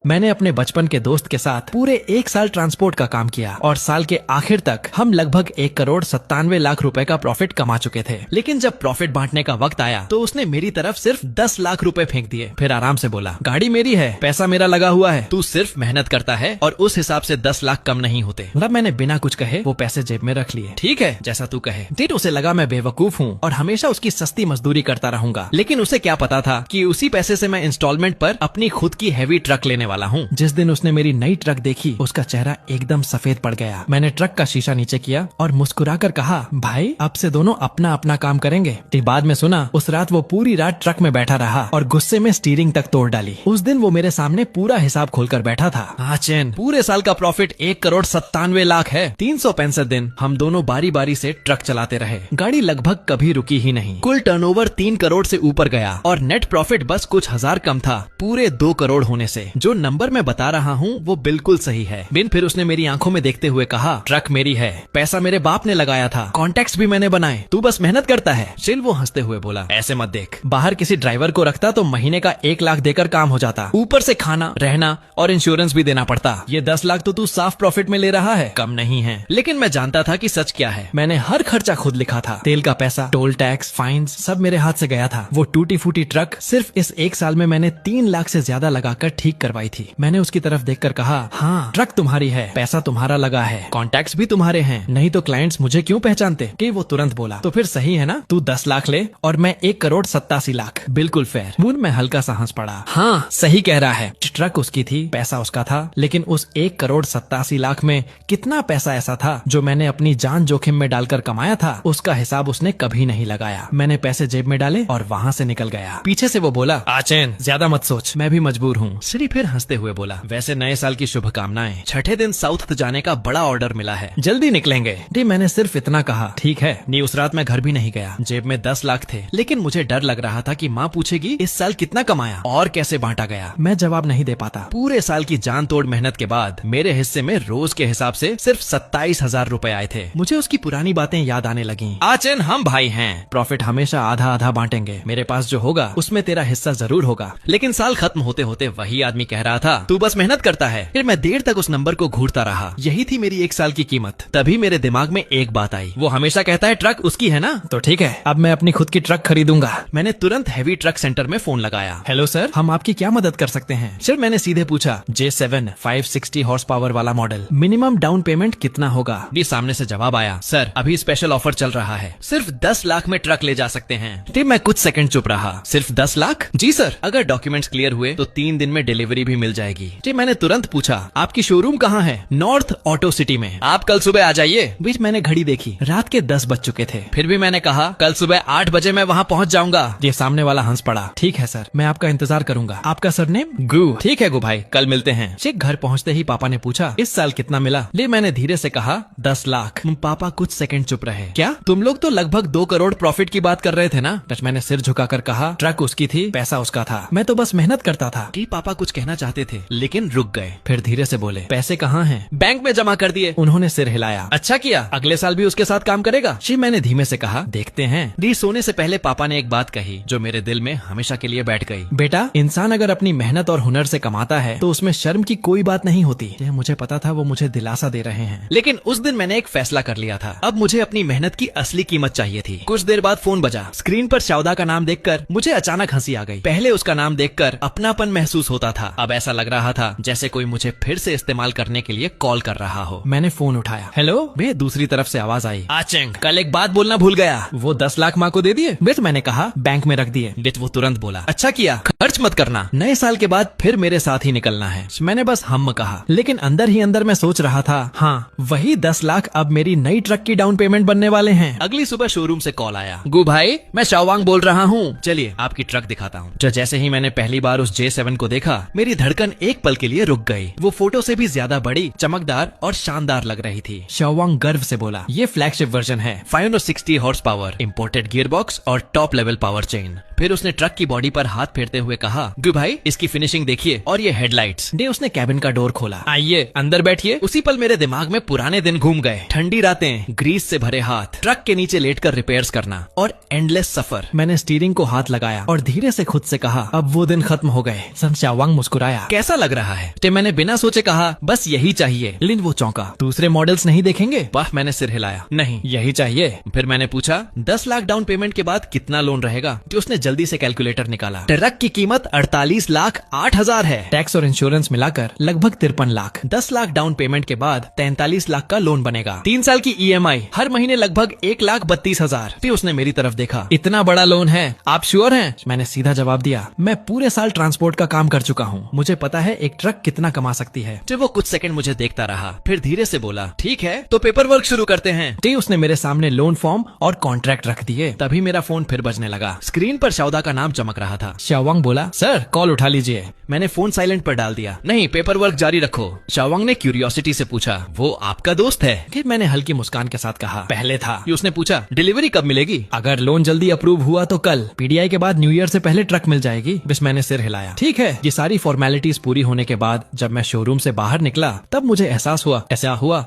मैंने अपने बचपन के दोस्त के साथ पूरे 1 साल ट्रांसपोर्ट का काम किया और साल के आखिर तक हम लगभग 1,97,00,000 रुपए का प्रॉफिट कमा चुके थे। लेकिन जब प्रॉफिट बांटने का वक्त आया तो उसने मेरी तरफ सिर्फ 10 लाख रुपए फेंक दिए। फिर आराम से बोला, गाड़ी मेरी है, पैसा मेरा लगा हुआ है, तू सिर्फ मेहनत करता है और उस हिसाब से 10 लाख कम नहीं होते। मतलब मैंने बिना कुछ कहे वो पैसे जेब में रख लिए। ठीक है, जैसा तू कहे। फिर उसे लगा मैं बेवकूफ हूँ और हमेशा उसकी सस्ती मजदूरी करता रहूंगा। लेकिन उसे क्या पता था कि उसी पैसे से मैं इंस्टॉलमेंट पर अपनी खुद की हैवी ट्रक लेने वाला हूँ। जिस दिन उसने मेरी नई ट्रक देखी उसका चेहरा एकदम सफेद पड़ गया। मैंने ट्रक का शीशा नीचे किया और मुस्कुराकर कहा, भाई अब से दोनों अपना अपना काम करेंगे। फिर बाद में सुना उस रात वो पूरी रात ट्रक में बैठा रहा और गुस्से में स्टीयरिंग तक तोड़ डाली। उस दिन वो मेरे सामने पूरा हिसाब खोलकर बैठा था। हाँ चैन, पूरे साल का प्रॉफिट 1,97,00,000 है। 365 दिन हम दोनों बारी बारी से ट्रक चलाते रहे। गाड़ी लगभग कभी रुकी ही नहीं। कुल टर्नओवर 3 करोड़ से ऊपर गया और नेट प्रॉफिट बस कुछ हजार कम था पूरे 2 करोड़ होने से। जो नंबर मैं बता रहा हूँ वो बिल्कुल सही है। फिर उसने मेरी आंखों में देखते हुए कहा, ट्रक मेरी है, पैसा मेरे बाप ने लगाया था, कॉन्टेक्ट भी मैंने बनाए, तू बस मेहनत करता है। चिल वो हंसते हुए बोला, ऐसे मत देख, बाहर किसी ड्राइवर को रखता तो महीने का 1 लाख देकर काम हो जाता, ऊपर से खाना रहना और इंश्योरेंस भी देना पड़ता। ये 10 लाख तो तू साफ प्रॉफिट में ले रहा है, कम नहीं है। लेकिन मैं जानता था कि सच क्या है। मैंने हर खर्चा खुद लिखा था। तेल का पैसा, टोल टैक्स, फाइन्स सब मेरे हाथ से गया था। वो टूटी फूटी ट्रक सिर्फ इस 1 साल में मैंने 3 लाख से ज्यादा लगाकर ठीक करवाई थी। मैंने उसकी तरफ देखकर कहा, हाँ ट्रक तुम्हारी है, पैसा तुम्हारा लगा है, कॉन्टैक्ट्स भी तुम्हारे हैं, नहीं तो क्लाइंट्स मुझे क्यों पहचानते। कि वो तुरंत बोला, तो फिर सही है ना, तू 10 लाख ले और मैं 1,87,00,000, बिल्कुल फेयर। मुन में हल्का सा हंस पड़ा। हाँ सही कह रहा है, ट्रक उसकी थी, पैसा उसका था, लेकिन उस 1,87,00,000 में कितना पैसा ऐसा था जो मैंने अपनी जान जोखिम में डालकर कमाया था, उसका हिसाब उसने कभी नहीं लगाया। मैंने पैसे जेब में डाले और वहाँ से निकल गया। पीछे से वो बोला, आचैन ज्यादा मत सोच, मैं भी मजबूर हूँ। श्री फिर हंसते हुए बोला, वैसे नए साल की शुभकामनाएं। छठे दिन साउथ जाने का बड़ा ऑर्डर मिला है, जल्दी निकलेंगे। डी मैंने सिर्फ इतना कहा, ठीक है। नी उस रात मैं घर भी नहीं गया। जेब में 10 लाख थे, लेकिन मुझे डर लग रहा था कि माँ पूछेगी इस साल कितना कमाया और कैसे बांटा गया। मैं जवाब नहीं दे पाता। पूरे साल की जान तोड़ मेहनत के बाद मेरे हिस्से में रोज के हिसाब से सिर्फ 27,000 रुपए आए थे। मुझे उसकी पुरानी बातें याद आने लगी। आचन हम भाई हैं, प्रॉफिट हमेशा आधा आधा बांटेंगे, मेरे पास जो होगा उसमें तेरा हिस्सा जरूर होगा। लेकिन साल खत्म होते होते वही आदमी कह रहा था, तू बस मेहनत करता है। फिर मैं देर तक उस नंबर को घूरता रहा। यही थी मेरी 1 साल की कीमत। तभी मेरे दिमाग में एक बात आई, वो हमेशा कहता है ट्रक उसकी है ना, तो ठीक है अब मैं अपनी खुद की ट्रक खरीदूंगा। मैंने तुरंत हैवी ट्रक सेंटर में फोन लगाया। हेलो सर, हम आपकी क्या मदद कर सकते हैं। सर मैंने सीधे पूछा, J7 560 हॉर्स पावर वाला मॉडल, मिनिमम डाउन पेमेंट कितना होगा। जी सामने से जवाब आया, सर अभी स्पेशल ऑफर चल रहा है, सिर्फ 10 लाख में ट्रक ले जा सकते हैं। फिर मैं कुछ सेकंड चुप रहा। सिर्फ 10 लाख? जी सर, अगर डॉक्यूमेंट्स क्लियर हुए तो 3 दिन में डिलीवरी भी मिल जाएगी। जी मैंने तुरंत पूछा, आपकी शोरूम कहाँ है। नॉर्थ ऑटो सिटी में। आप कल सुबह आ जाइए। बीच मैंने घड़ी देखी, रात के 10 बज चुके थे। फिर भी मैंने कहा कल सुबह 8 बजे मैं वहाँ पहुँच जाऊंगा। ये सामने वाला हंस पड़ा, ठीक है सर, मैं आपका इंतजार करूंगा। आपका सरनेम? गु। ठीक है गु भाई, कल मिलते हैं। घर पहुँचते ही पापा ने पूछा, इस साल कितना मिला। ले मैंने धीरे से कहा, 10 लाख। पापा कुछ सेकंड चुप रहे। क्या तुम लोग तो लगभग 2 करोड़ प्रॉफिट की बात कर रहे थे ना। मैंने सिर झुकाकर कहा, ट्रक उसकी थी, पैसा उसका था, मैं तो बस मेहनत करता था। कि पापा कुछ कहना चाहते थे लेकिन रुक गए। फिर धीरे से बोले, पैसे कहाँ हैं? बैंक में जमा कर दिए। उन्होंने सिर हिलाया। अच्छा किया, अगले साल भी उसके साथ काम करेगा। जी मैंने धीमे से कहा, देखते हैं। डी सोने से पहले पापा ने एक बात कही जो मेरे दिल में हमेशा के लिए बैठ गई। बेटा, इंसान अगर अपनी मेहनत और हुनर से कमाता है तो उसमें शर्म की कोई बात नहीं होती। मुझे पता था वो मुझे दिलासा दे रहे हैं, लेकिन उस दिन मैंने एक फैसला कर लिया था। अब मुझे अपनी मेहनत की असली कीमत चाहिए थी। कुछ देर बाद फोन बजा। स्क्रीन पर शावदा का नाम देखकर मुझे अचानक हंसी आ गई। पहले उसका नाम देखकर अपनापन महसूस होता था, अब ऐसा लग रहा था जैसे कोई मुझे फिर से इस्तेमाल करने के लिए कॉल कर रहा हो। मैंने फोन उठाया। हेलो बे, दूसरी तरफ से आवाज आई, आचंग कल एक बात बोलना भूल गया। वो 10 लाख माँ को दे दिए। बिट मैंने कहा, बैंक में रख दिए। बिट वो तुरंत बोला, अच्छा किया, खर्च मत करना, नए साल के बाद फिर मेरे साथ ही निकलना है। मैंने बस हम कहा, लेकिन अंदर ही अंदर मैं सोच रहा था, हाँ वही 10 लाख अब मेरी नई ट्रक की डाउन पेमेंट बनने वाले हैं। अगली सुबह शोरूम से कॉल आया, गु भाई मैं शाओवांग बोल रहा हूँ, चलिए आपकी ट्रक दिखाता हूँ। जैसे ही मैंने पहली बार उस J7 को देखा, मेरी धड़कन एक पल के लिए रुक गई। वो फोटो से भी ज्यादा बड़ी, चमकदार और शानदार लग रही थी। शाओवांग गर्व से बोला, ये फ्लैगशिप वर्जन है, 560 horse power, imported gear box और टॉप लेवल पावर चेन। फिर उसने ट्रक की बॉडी पर हाथ फेरते हुए कहा, गु भाई इसकी फिनिशिंग देखिए और ये हेडलाइट्स। डे उसने कैबिन का डोर खोला। आइए अंदर बैठिए। उसी पल मेरे दिमाग में पुराने दिन घूम गए। ठंडी रातें, ग्रीस से भरे हाथ, ट्रक के नीचे लेटकर रिपेयर्स करना और एंडलेस सफर। मैंने स्टीयरिंग को हाथ लगाया और धीरे से खुद से कहा, अब वो दिन खत्म हो गए। सन शाओवांग मुस्कुराया। कैसा लग रहा है? मैंने बिना सोचे कहा, बस यही चाहिए। लिन वो चौंका। दूसरे मॉडल्स नहीं देखेंगे? वाह, मैंने सिर हिलाया। नहीं, यही चाहिए। फिर मैंने पूछा, 10 लाख डाउन पेमेंट के बाद कितना लोन रहेगा? उसने जल्दी से कैलकुलेटर निकाला। ट्रक की कीमत 48 लाख 8 हजार है। टैक्स और इंश्योरेंस मिलाकर लगभग 53 लाख। 10 लाख डाउन पेमेंट के बाद 43 लाख का लोन बनेगा। 3 साल की EMI, हर महीने लगभग 1,32,000। फिर उसने मेरी तरफ देखा। इतना बड़ा लोन है, आप श्योर हैं? मैंने सीधा जवाब दिया, मैं पूरे साल ट्रांसपोर्ट का काम कर चुका हूँ, मुझे पता है एक ट्रक कितना कमा सकती है। तो वो कुछ सेकंड मुझे देखता रहा, फिर धीरे से बोला, ठीक है तो पेपर वर्क शुरू करते हैं। उसने मेरे सामने लोन फॉर्म और कॉन्ट्रैक्ट रख दिए। तभी मेरा फोन फिर बजने लगा। स्क्रीन पर शाओदा का नाम चमक रहा था। शाओवांग बोला, सर कॉल उठा लीजिए। मैंने फोन साइलेंट पर डाल दिया। नहीं, पेपर वर्क जारी रखो। शाओवांग ने क्यूरियोसिटी से पूछा, वो आपका दोस्त है? फिर मैंने हल्की मुस्कान के साथ कहा, पहले था। उसने पूछा, डिलीवरी कब मिलेगी? अगर लोन जल्दी अप्रूव हुआ तो कल। PDI के बाद न्यू ईयर से पहले ट्रक मिल जाएगी। बस मैंने सिर हिलाया। ठीक है। ये सारी फॉर्मेलिटीज पूरी होने के बाद जब मैं शोरूम से बाहर निकला तब मुझे एहसास हुआ, ऐसा हुआ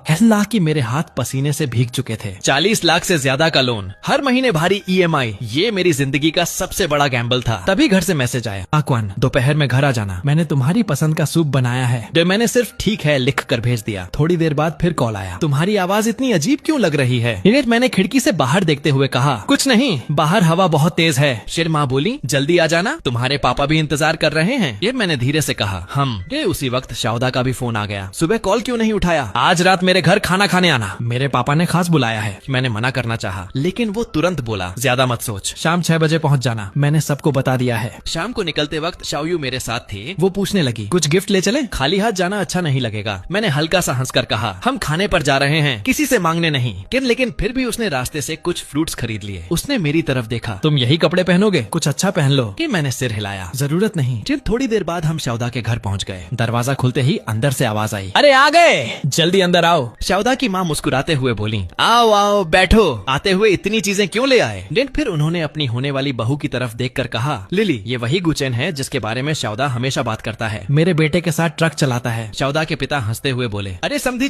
कि मेरे हाथ पसीने से भीग चुके थे। 40 लाख से ज्यादा का लोन, हर महीने भारी EMI, ये मेरी जिंदगी का सबसे बड़ा गैम्बल था। तभी घर से मैसेज आया, आक्वान दोपहर में घर आ जाना, मैंने तुम्हारी पसंद का सूप बनाया है। जो मैंने सिर्फ ठीक है लिख कर भेज दिया। थोड़ी देर बाद फिर कॉल आया, तुम्हारी आवाज इतनी अजीब क्यों लग रही है? मैंने खिड़की से बाहर देखते हुए कहा, कुछ नहीं, बाहर हवा बहुत तेज है। फिर माँ बोली, जल्दी आ जाना, तुम्हारे पापा भी इंतजार कर रहे हैं। ये मैंने धीरे से कहा, हम। उसी वक्त शाओदा का भी फोन आ गया। सुबह कॉल क्यों नहीं उठाया? आज रात मेरे घर खाना खाने आना, मेरे पापा ने खास बुलाया है। मैंने मना करना चाहा, लेकिन वो तुरंत बोला, ज्यादा मत सोच, शाम 6 बजे पहुंच जाना, मैंने सबको बता दिया है। शाम को निकलते वक्त शाओयू मेरे साथ थे। वो पूछने लगी, कुछ गिफ्ट ले चले? खाली हाथ जाना अच्छा नहीं लगेगा। मैंने हल्का सा हंसकर कहा, हम खाने पर जा रहे हैं, किसी से मांगने नहीं। लेकिन फिर भी उसने रास्ते से कुछ फ्रूट्स खरीद लिए। उसने मेरी तरफ देखा, तुम यही कपड़े पहनोगे? कुछ अच्छा पहन लो। मैंने सिर हिलाया, जरूरत नहीं। थोड़ी देर बाद हम शाओदा के घर पहुंच गए। दरवाजा खुलते ही अंदर से आवाज आई, अरे आ गए, जल्दी अंदर आओ। शाओदा की माँ मुस्कुराते हुए बोली, आओ आओ बैठो, आते हुए इतनी चीजें क्यों ले आए? फिर उन्होंने अपनी होने वाली बहू की तरफ देखकर कहा, लिली ये वही गुचेन है जिसके बारे में शाओदा हमेशा बात करता है, मेरे बेटे के साथ ट्रक चलाता है। शाओदा के पिता हंसते हुए बोले, अरे सिंधी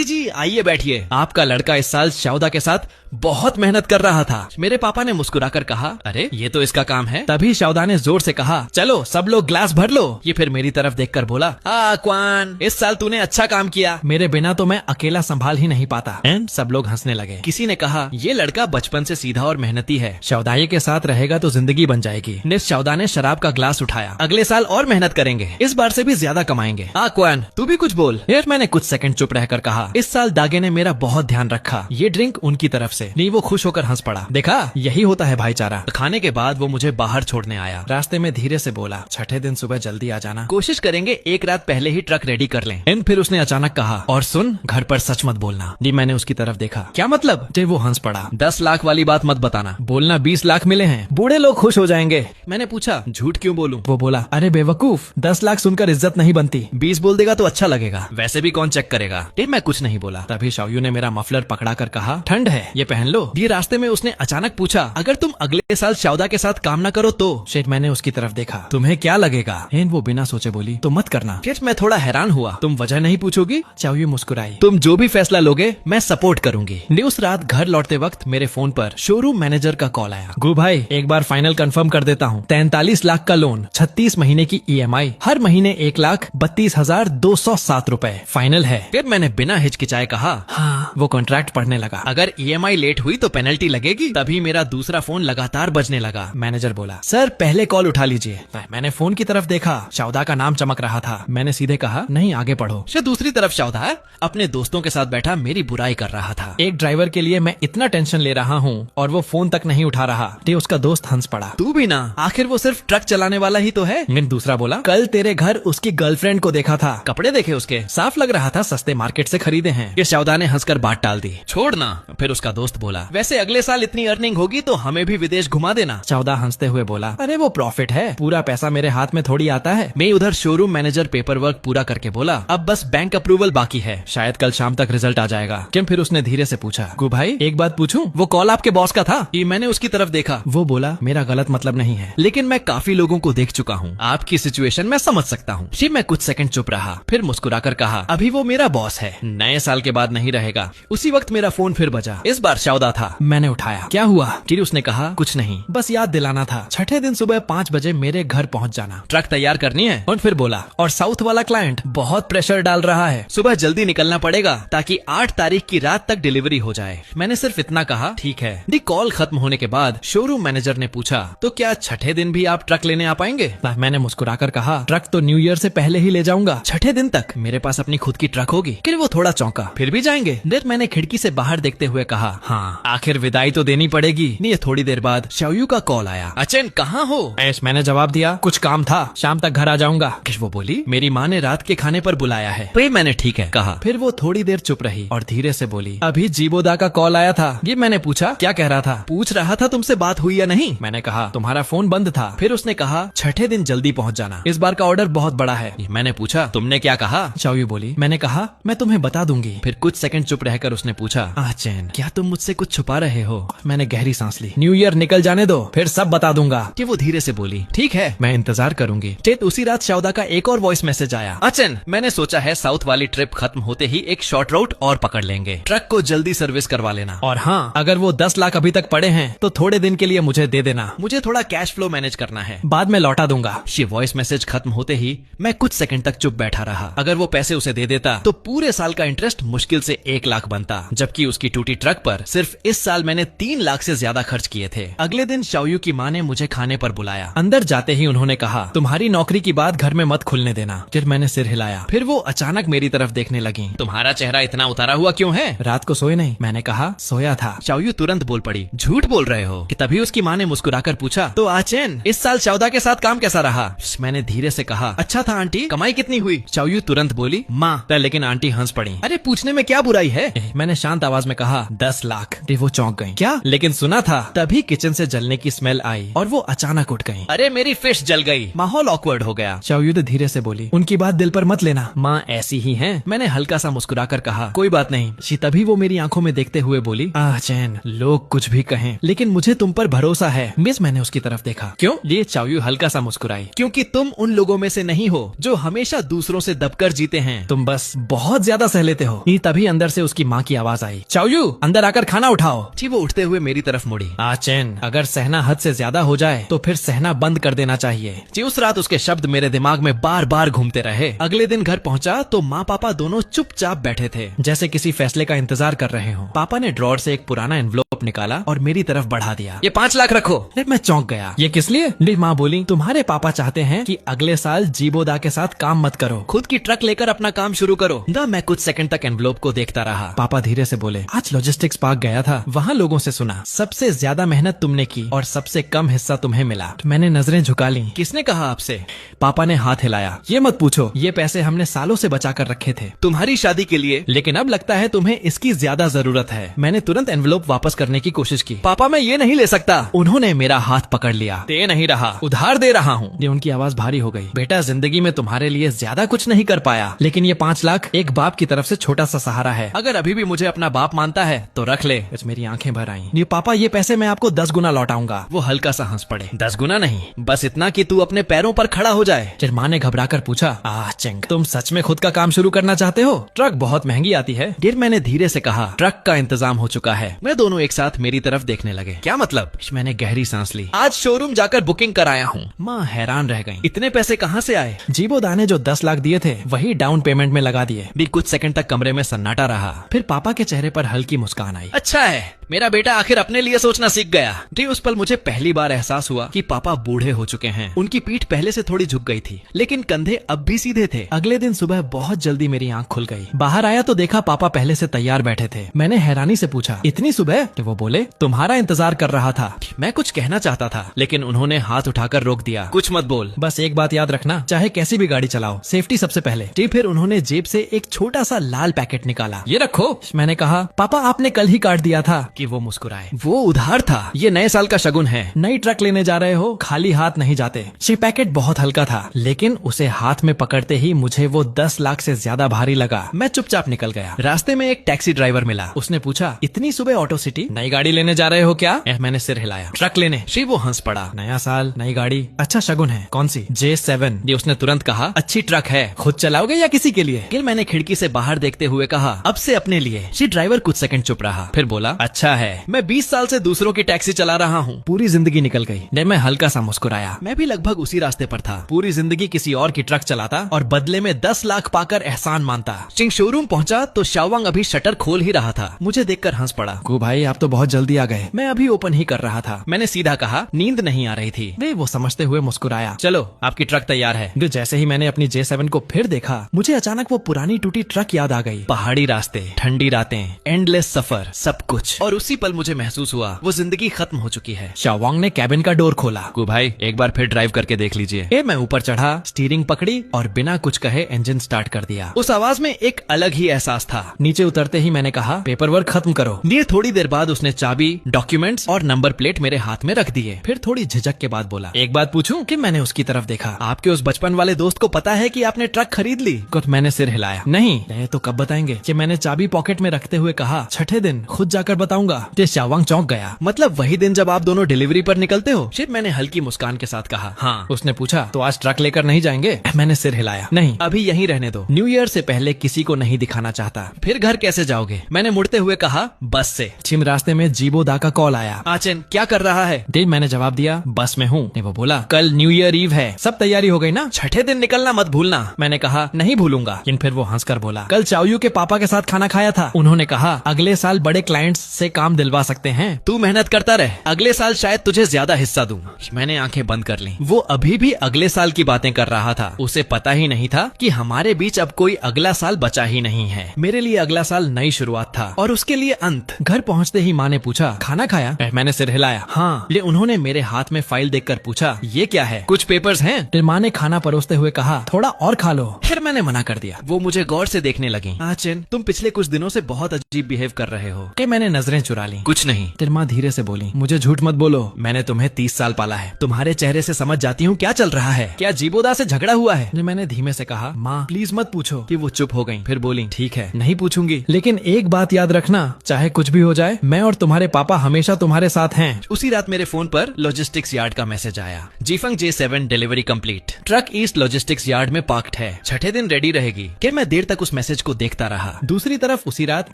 जी आइए बैठिए, आपका लड़का इस साल शाओदा के साथ बहुत मेहनत कर रहा था। मेरे पापा ने मुस्कुराकर कहा, अरे ये तो इसका काम है। तभी शाओदा ने जोर से कहा, चलो सब लोग ग्लास भर लो। ये फिर मेरी तरफ देखकर बोला, क्वान इस साल तूने अच्छा काम किया, मेरे बिना तो मैं अकेला संभाल ही नहीं पाता। सब लोग हंसने लगे। किसी ने कहा, ये लड़का बचपन से सीधा और मेहनती है, शाओदाई के साथ रहेगा तो जिंदगी बन जाएगी। शाओदा ने शराब का ग्लास उठाया, अगले साल और मेहनत करेंगे, इस बार से भी ज्यादा कमाएंगे। क्वान तू भी कुछ बोल। मैंने कुछ सेकंड चुप रहकर कहा, इस साल दागे ने मेरा बहुत ध्यान रखा, ये ड्रिंक उनकी तरफ से नहीं। वो खुश होकर हंस पड़ा, देखा यही होता है भाईचारा। खाने के बाद वो मुझे बाहर छोड़ने आया। रास्ते में धीरे से बोला, छठे दिन सुबह जल्दी आ जाना, कोशिश करेंगे एक रात पहले ही ट्रक रेडी कर लें। फिर उसने अचानक कहा, और सुन घर पर सच मत बोलना। मैंने उसकी तरफ देखा, क्या मतलब? वो हंस पड़ा, 10 लाख वाली बात मत बताना, बोलना 20 लाख मिले हैं, बूढ़े लोग खुश हो जाएंगे। मैंने पूछा, झूठ क्यों बोलूं? वो बोला, अरे बेवकूफ, 10 लाख सुनकर इज्जत नहीं बनती, 20 बोल देगा तो अच्छा लगेगा, वैसे भी कौन चेक करेगा। मैं कुछ नहीं बोला। तभी शाओयू ने मेरा मफलर पकड़ा कर कहा, ठंड है ये पहन लो। ये रास्ते में उसने अचानक पूछा, अगर तुम अगले साल शाओदा के साथ काम न करो तो? मैंने उसकी तरफ देखा, तुम्हें क्या लगेगा? वो बिना सोचे बोली, तो मत करना। मैं थोड़ा हैरान हुआ, तुम वजह नहीं पूछोगी? शाओयू मुस्कुराई, तुम जो भी फैसला लोगे मैं सपोर्ट करूंगी। उस रात घर लौटते वक्त मेरे फोन पर शोरूम मैनेजर का कॉल आया, गु भाई एक बार फाइनल कंफर्म कर देता हूँ, 43 लाख का लोन, 36 महीने की EMI, हर महीने 1,32,207 रुपए फाइनल है। फिर मैंने बिना हिचकिचाए कहा, हाँ। वो कॉन्ट्रैक्ट पढ़ने लगा, अगर EMI लेट हुई तो पेनल्टी लगेगी। तभी मेरा दूसरा फोन लगातार बजने लगा। मैनेजर बोला, सर पहले कॉल उठा लीजिए। मैंने फोन की तरफ देखा, शाओदा का नाम चमक रहा था। मैंने सीधे कहा, नहीं आगे पढ़ो। दूसरी तरफ शाओदा अपने दोस्तों के साथ बैठा मेरी बुराई कर रहा था। एक ड्राइवर के लिए मैं इतना टेंशन ले रहा हूँ और वो फोन तक नहीं उठा रहा। उसका दोस्त हंस पड़ा, तू भी ना, आखिर वो सिर्फ ट्रक चलाने वाला ही तो है। दूसरा बोला, कल तेरे घर उसकी गर्लफ्रेंड को देखा था, कपड़े देखे उसके, साफ लग रहा था सस्ते मार्केट से खरीदे हैं। ये शाओदा ने हंसकर बात टाल दी, छोड़ना। फिर उसका दोस्त बोला, वैसे अगले साल इतनी अर्निंग होगी तो हमें भी विदेश घुमा देना। शाओदा हंसते हुए बोला, अरे वो प्रॉफिट है, पूरा पैसा मेरे हाथ में थोड़ी आता है। मैं उधर शोरूम मैनेजर पेपर वर्क पूरा करके बोला, अब बस बैंक अप्रूवल बाकी है, शायद कल शाम तक रिजल्ट आ जाएगा। फिर उसने धीरे से पूछा, गु भाई एक बात पूछूं, वो कॉल आपके बॉस का था? मैंने उसकी तरफ देखा, वो बोला, मेरा गलत मतलब नहीं है, लेकिन मैं काफी लोगों को देख चुका हूँ, आपकी सिचुएशन मैं समझ सकता हूँ। शिव मैं कुछ सेकंड चुप रहा, फिर मुस्कुराकर कहा, अभी वो मेरा बॉस है, नए साल के बाद नहीं रहेगा। उसी वक्त मेरा फोन फिर बजा, इस बार शाउदा था। मैंने उठाया, क्या हुआ? फिर उसने कहा, कुछ नहीं, बस याद दिलाना था, छठे दिन सुबह 5 बजे मेरे घर पहुँच जाना, ट्रक तैयार करनी है। और फिर बोला, और साउथ वाला क्लाइंट बहुत प्रेशर डाल रहा है, सुबह जल्दी निकलना पड़ेगा ताकि 8 तारीख की रात तक डिलीवरी हो जाए। मैंने सिर्फ इतना कहा, ठीक है। दी कॉल खत्म होने के बाद शोरूम मैनेजर ने पूछा, तो क्या छठे दिन भी आप ट्रक लेने आ पाएंगे? मैंने मुस्कुराकर कहा, ट्रक तो न्यू ईयर से पहले ही ले जाऊंगा, छठे दिन तक मेरे पास अपनी खुद की ट्रक होगी। फिर वो थोड़ा चौंका, फिर भी जाएंगे? देर मैंने खिड़की से बाहर देखते हुए कहा, हाँ आखिर विदाई तो देनी पड़ेगी। नहीं, थोड़ी देर बाद शाओयू का कॉल आया, अचेन कहाँ हो? मैंने जवाब दिया, कुछ काम था, शाम तक घर आ जाऊंगा। वो बोली, मेरी माँ ने रात के खाने पर बुलाया है। तो मैंने ठीक है कहा। फिर वो थोड़ी देर चुप रही और धीरे से बोली, अभी जीबोदा का कॉल आया था। ये मैंने पूछा, क्या कह रहा था? पूछ रहा था तुमसे बात हुई या नहीं। मैंने कहा, तुम्हारा फोन बंद था। फिर उसने कहा, छठे दिन जल्दी पहुँच जाना, इस बार का ऑर्डर बहुत बड़ा है। मैंने पूछा, तुमने क्या कहा? शाओयू बोली, मैंने कहा मैं तुम्हें बता दूंगी। फिर कुछ सेकंड चुप रहकर उसने पूछा, चैन क्या तुम मुझसे कुछ छुपा रहे हो? मैंने गहरी सांस ली, न्यू ईयर निकल जाने दो, फिर सब बता दूंगा। कि वो धीरे से बोली, ठीक है मैं इंतजार करूंगी। उसी रात शाउदा का एक और वॉइस मैसेज आया, अचन मैंने सोचा है साउथ वाली ट्रिप खत्म होते ही एक शॉर्ट रूट और पकड़ लेंगे, ट्रक को जल्दी सर्विस करवा लेना, और हाँ अगर वो 10 लाख अभी तक पड़े हैं तो थोड़े दिन के लिए मुझे दे देना, मुझे थोड़ा कैश फ्लो मैनेज करना है, बाद में लौटा दूंगा। ये वॉइस मैसेज खत्म होते ही मैं कुछ सेकंड तक चुप बैठा रहा। अगर वो पैसे उसे दे देता तो पूरे साल का इंटरेस्ट मुश्किल से 1 लाख बनता, जबकि उसकी टूटी ट्रक पर सिर्फ इस साल मैंने 3 लाख से ज्यादा खर्च किए थे। अगले दिन शाओयू की माँ ने मुझे खाने पर बुलाया। अंदर जाते ही उन्होंने कहा, तुम्हारी नौकरी की बात घर में मत खुलने देना। फिर मैंने सिर हिलाया। फिर वो अचानक मेरी तरफ देखने लगी, तुम्हारा चेहरा इतना उतारा हुआ क्यों है? रात को सोए नहीं? मैंने कहा, सोया था। शाओयू तुरंत बोल पड़ी, झूठ बोल रहे हो? कि तभी उसकी माँ ने मुस्कुराकर पूछा, तो आचेन इस साल शाउदा के साथ काम कैसा रहा? मैंने धीरे से कहा, अच्छा था आंटी, कमाई कितनी हुई? शाओयू तुरंत बोली, माँ। लेकिन आंटी हंस पड़ी, अरे पूछने में क्या बुराई है? मैंने शांत आवाज में कहा, 10 लाख। वो चौंक गई, क्या? लेकिन सुना था। तभी किचन से जलने की स्मेल आई और वो अचानक उठ गई। अरे मेरी फिश जल गई। माहौल ऑकवर्ड हो गया। शाओयू धीरे से बोली, उनकी बात दिल पर मत लेना, माँ ऐसी ही हैं। मैंने हल्का सा मुस्कुराकर कहा, कोई बात नहीं। तभी वो मेरी आंखों में देखते हुए बोली, चैन लोग कुछ भी कहें लेकिन मुझे तुम पर भरोसा है। मिस मैंने उसकी तरफ देखा, क्यों? ये शाओयू हल्का सा मुस्कुराई, क्योंकि तुम उन लोगों में से नहीं हो जो हमेशा दूसरों से दबकर जीते हैं, तुम बस बहुत ज्यादा सह लेते हो। तभी अंदर से उसकी माँ की आवाज आई, शाओयू अंदर आकर खाना उठाओ। वो उठते हुए मेरी तरफ मुड़ी। चैन अगर सहना हद से ज्यादा हो जाए तो फिर सहना बंद कर देना चाहिए। उस रात उसके शब्द मेरे दिमाग में बार बार घूमते रहे। अगले दिन घर पहुंचा तो माँ पापा दोनों चुपचाप बैठे थे, जैसे किसी फैसले का इंतजार कर रहे हो। पापा ने ड्रॉर से एक पुराना एनवलप निकाला और मेरी तरफ बढ़ा दिया, ये 5 लाख रखो। मैं चौंक गया, ये किस लिए? माँ बोली, तुम्हारे पापा चाहते हैं कि अगले साल जीबोदा के साथ काम मत करो, खुद की ट्रक लेकर अपना काम शुरू करो। मैं कुछ सेकंड तक एनवलप को देखता रहा। पापा धीरे से बोले, आज लॉजिस्टिक्स पार्क गया था, वहाँ लोगों से सुना सबसे ज्यादा मेहनत तुमने की और सबसे कम हिस्सा तुम्हें मिला। मैंने नजरें झुका ली। किसने कहा आपसे? पापा ने हाथ हिलाया, ये मत पूछो, ये पैसे हमने सालों से बचा कर रखे थे तुम्हारी शादी के लिए, लेकिन अब लगता है तुम्हें इसकी ज्यादा जरूरत है। मैंने तुरंत एनवलप वापस करने की कोशिश की। पापा मैं ये नहीं ले सकता। उन्होंने मेरा हाथ पकड़ लिया, दे नहीं रहा, उधार दे रहा हूँ। ये उनकी आवाज भारी हो गई, बेटा जिंदगी में तुम्हारे लिए ज्यादा कुछ नहीं कर पाया, लेकिन ये 5 लाख एक बाप की तरफ से छोटा सा सहारा है। अगर अभी भी मुझे अपना बाप मानता है तो रख ले। मेरी आंखें भर आईं। ये पापा ये पैसे मैं आपको 10 गुना लौटाऊंगा। वो हल्का सा हंस पड़े, 10 गुना नहीं, बस इतना कि तू अपने पैरों पर खड़ा हो जाए। फिर माँ ने घबरा कर पूछा, चेंग तुम सच में खुद का काम शुरू करना चाहते हो? ट्रक बहुत महंगी आती है। फिर मैंने धीरे से कहा, ट्रक का इंतजाम हो चुका है। मैं दोनों एक साथ मेरी तरफ देखने लगे। क्या मतलब? मैंने गहरी सांस ली। आज शोरूम जाकर बुकिंग कराया हूँ। माँ हैरान रह गई, इतने पैसे कहाँ से आए? जीबोदा ने जो 10 लाख दिए थे वही डाउन पेमेंट में लगा दिए। भी कुछ सेकंड तक कमरे में सन्नाटा रहा। फिर पापा के चेहरे पर हल्की मुस्कान आई। अच्छा है, मेरा बेटा आखिर अपने लिए सोचना सीख गया। उस पल मुझे पहली बार एहसास हुआ कि पापा बूढ़े हो चुके हैं। उनकी पीठ पहले से थोड़ी झुक गई थी, लेकिन कंधे अब भी सीधे थे। अगले दिन सुबह बहुत जल्दी मेरी आंख खुल गई। बाहर आया तो देखा पापा पहले से तैयार बैठे थे। मैंने हैरानी से पूछा, इतनी सुबह? तो वो बोले, तुम्हारा इंतजार कर रहा था। मैं कुछ कहना चाहता था, लेकिन उन्होंने हाथ उठाकर रोक दिया। कुछ मत बोल, बस एक बात याद रखना, चाहे कैसी भी गाड़ी चलाओ, सेफ्टी सबसे पहले। फिर उन्होंने जेब से एक छोटा सा लाल पैकेट निकाला। ये रखो। मैंने कहा, पापा आपने कल ही काट दिया था। कि वो मुस्कुराए, वो उधार था, ये नए साल का शगुन है। नई ट्रक लेने जा रहे हो, खाली हाथ नहीं जाते। ये पैकेट बहुत हल्का था, लेकिन उसे हाथ में पकड़ते ही मुझे वो 10 लाख से ज्यादा भारी लगा। मैं चुपचाप निकल गया। रास्ते में एक टैक्सी ड्राइवर मिला। उसने पूछा, इतनी सुबह ऑटो सिटी, नई गाड़ी लेने जा रहे हो क्या? मैंने सिर हिलाया। ट्रक लेने? श्री वो हंस पड़ा। नया साल, नई गाड़ी, अच्छा शगुन है। कौन सी? J7। ये उसने तुरंत कहा। अच्छी ट्रक है, खुद चलाओगे या किसी के लिए? फिर मैंने खिड़की से बाहर देखते हुए कहा, अब से अपने लिए। श्री ड्राइवर कुछ सेकंड चुप रहा, फिर बोला, अच्छा है, मैं 20 साल से दूसरों की टैक्सी चला रहा हूँ। पूरी जिंदगी निकल गई। मैं हल्का सा मुस्कुराया। मैं भी लगभग उसी रास्ते पर था। पूरी जिंदगी किसी और की ट्रक चलाता और बदले में 10 लाख पाकर एहसान मानता। चिंग शोरूम पहुंचा तो शाओवांग अभी शटर खोल ही रहा था। मुझे देखकर हंस पड़ा। गु भाई, आप तो बहुत जल्दी आ गए। मैं अभी ओपन ही कर रहा था। मैंने सीधा कहा, नींद नहीं आ रही थी। वे वो समझते हुए मुस्कुराया। चलो, आपकी ट्रक तैयार है। जैसे ही मैंने अपनी J7 को फिर देखा, मुझे अचानक वो पुरानी टूटी ट्रक याद आ गई। पहाड़ी रास्ते, ठंडी रातें, एंडलेस सफर, सब कुछ। और उसी पल मुझे महसूस हुआ वो जिंदगी खत्म हो चुकी है। शाओवांग ने कैबिन का डोर खोला। गु भाई, एक बार फिर ड्राइव करके देख लीजिए। मैं ऊपर चढ़ा, स्टीयरिंग पकड़ी और बिना कुछ कहे इंजन स्टार्ट कर दिया। उस आवाज में एक अलग ही एहसास था। नीचे उतरते ही मैंने कहा, पेपर वर्क खत्म करो। ये थोड़ी देर बाद उसने चाबी, डॉक्यूमेंट्स और नंबर प्लेट मेरे हाथ में रख दिए। फिर थोड़ी झिझक के बाद बोला, एक बात पूछूं? कि मैंने उसकी तरफ देखा। आपके उस बचपन वाले दोस्त को पता है कि आपने ट्रक खरीद ली? कुछ मैंने सिर हिलाया। नहीं, तो कब बताएंगे? कि मैंने चाबी पॉकेट में रखते हुए कहा, छठे दिन खुद जाकर बताऊंगा। शाओवांग चौंक गया। मतलब वही दिन जब आप दोनों डिलीवरी पर निकलते हो? शिट, मैंने हल्की मुस्कान के साथ कहा। हाँ। उसने पूछा, तो आज ट्रक लेकर नहीं जाएंगे? मैंने सिर हिलाया। नहीं, अभी यहीं रहने दो। न्यू ईयर से पहले किसी को नहीं दिखाना चाहता। फिर घर कैसे जाओगे? मैंने मुड़ते हुए कहा, बस से। छिम रास्ते में जीबो दा का कॉल आया। आचन, क्या कर रहा है? मैंने जवाब दिया, बस में हूँ। वो बोला, कल न्यू ईयर ईव है, सब तैयारी हो गई ना? छठे दिन निकलना मत भूलना। मैंने कहा, नहीं भूलूंगा। लेकिन फिर वो हंसकर बोला, कल चाओयू के पापा के साथ खाना खाया था। उन्होंने कहा, अगले साल बड़े क्लाइंट्स से काम दिलवा सकते हैं। तू मेहनत करता रहे, अगले साल शायद तुझे ज्यादा हिस्सा दूं। मैंने आंखें बंद कर ली। वो अभी भी अगले साल की बातें कर रहा था। उसे पता ही नहीं था कि हमारे बीच अब कोई अगला साल बचा ही नहीं है। मेरे लिए अगला साल नई शुरुआत था और उसके लिए अंत। घर पहुंचते ही माँ ने पूछा, खाना खाया? मैंने सिर हिलाया। हाँ। ले उन्होंने मेरे हाथ में फाइल देखकर पूछा, ये क्या है? कुछ पेपर्स हैं? माँ ने खाना परोसते हुए कहा, थोड़ा और खा लो। फिर मैंने मना कर दिया। वो मुझे गौर से देखने लगी। आचन, तुम पिछले कुछ दिनों से बहुत अजीब बिहेव कर रहे हो। कि मैंने नजरें चुरा ली। कुछ नहीं। माँ धीरे से बोली, मुझे झूठ मत बोलो, मैंने तुम्हें 30 साल पाला है। तुम्हारे चेहरे से समझ जाती हूँ क्या चल रहा है। क्या जीबोदा से झगड़ा हुआ है? मैंने धीमे से कहा, माँ प्लीज मत पूछो। कि वो चुप हो गई। फिर बोली, ठीक है, नहीं पूछूंगी, लेकिन एक बात याद रखना, चाहे कुछ भी हो जाए, मैं और तुम्हारे पापा हमेशा तुम्हारे साथ हैं। उसी रात मेरे फोन पर लॉजिस्टिक्स यार्ड का मैसेज आया, जीफंग J7 delivery complete, truck east logistics yard में पार्क्ड है, छठे दिन रेडी रहेगी। कि मैं देर तक उस मैसेज को देखता रहा। दूसरी तरफ उसी रात